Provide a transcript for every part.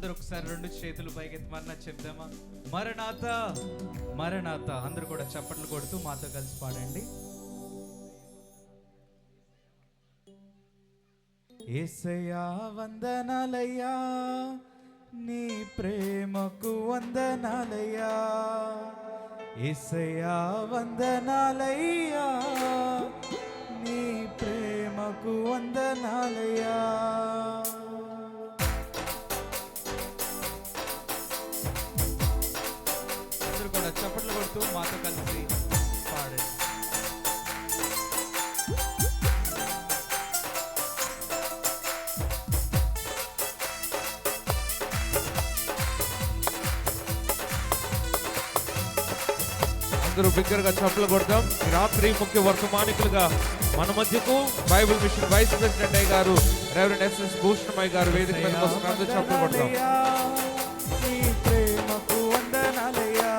అందరూ ఒకసారి రెండు చేతులు పైకెత్తి మరణ చెప్దామా? మరణాత మరణాత. అందరూ కూడా చప్పట్లు కొడుతూ మాతో కలిసి పాడండి. యేసయ్యా వందనాలయ్యా, నీ ప్రేమకు వందనాలయ్యా. యేసయ్యా వందనాలయ్యా, నీ ప్రేమకు వందనాలయ్యా. అందరూ కూడా చప్పట్లు కొడుతూ మాతో కలిసి పాడండి. అందరూ బిగ్గరగా చప్పట్లు కొడతాం. ఈ రాత్రి ముఖ్య వర్తమానికులుగా మన మధ్యకు బైబిల్ మిషన్ వైస్ ప్రెసిడెంట్ అయ్య గారు రెవరెండ్ ఎస్ఎస్ భూషణమయ్య గారు వేదిక మీదకి వస్తున్నారు. అందరూ చప్పట్లు కొడతాం. నీ ప్రేమకు వందనాలయ్యా,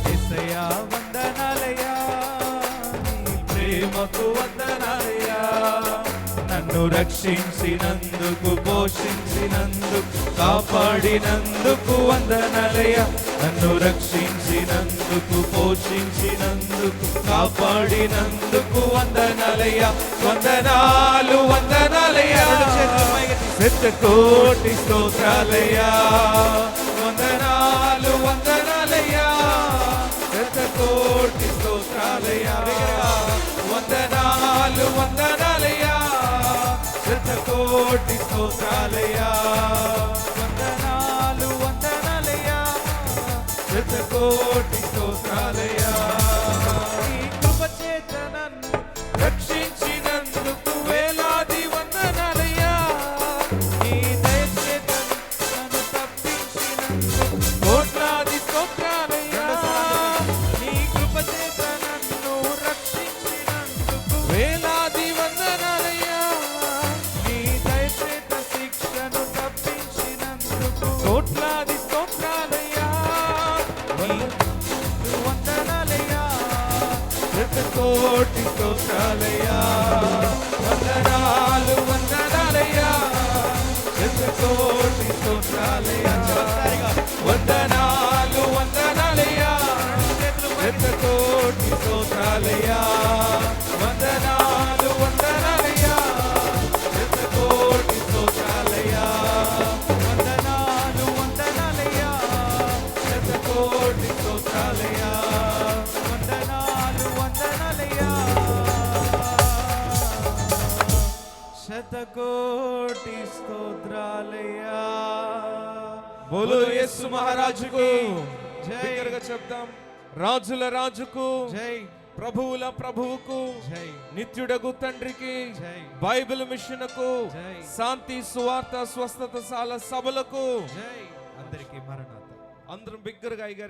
యేసయ్యా వందనాలయ్యా, నీ ప్రేమకు వందనాలయ్యా. నన్ను రక్షించినందుకు, పోషించినందుకు, కాపాడినందుకు వందనాలయ్యా. నన్ను రక్షించినందుకు, పోషించినందుకు, కాపాడినందుకు వందనాలయ్యా. వందనాలు వందనాలయ్యా, శతకోటి స్తోత్రాలయ్యా. వందనాలు వందనాలయ్యా, శతకోటి స్తోత్రాలయ్యా. వందనాలు వందనాలయ్యా, శతకోటి స్తోత్రాలయ్యా. వందనాలు వందనాలయ్యా, శతకోటి స్తోత్రాలయ్యా. ఈ కృప చేత నన్ను రక్షించినందుకు వేలాది వందనాలయ్యా. ఈ దయ చేత నన్ను తప్పించినందుకు కోట్లాది స్తోత్రాలయ్యా. నీ కృప చేత నన్ను రక్షించినందుకు వేలాది వందనాలయ్యా. నీ దయ చేత శిక్షను తప్పించినందుకు కోట్లాది స్తోత్రాలయ్యా. వందనాలయ్యా, శతకోటి స్తోత్రాలయ్యా. వందనాలు వందనాలయ్యా, శతకోటి స్తోత్రాలయ్యా. వందనాలు వందనాలయ్యా, శతకోటి స్తోత్రాలయ్యా. వందనాలు వందనాలయ్యా, శతకోటి స్తోత్రాలయ్యా. వందనాలు వందనాలయ్యా, శతకోటి స్తోత్రాలయ్యా. వందనాలు వందనాలయ్యా, శతకోటి స్తోత్రాలయ్యా. బోలో యేసు మహారాజుకు జై. బిగ్గరగా చెప్తాం. రాజుల రాజుకు జై, ప్రభువుల ప్రభువుకు, జై, నిత్యుడగు తండ్రికి, జై, బైబిల్ మిషన్కు, జై, శాంతి సువార్త స్వస్థత సాల సభలకు జై. అందరికీ మరణాత. అందరం బిగ్గరగా అయ్యగారికి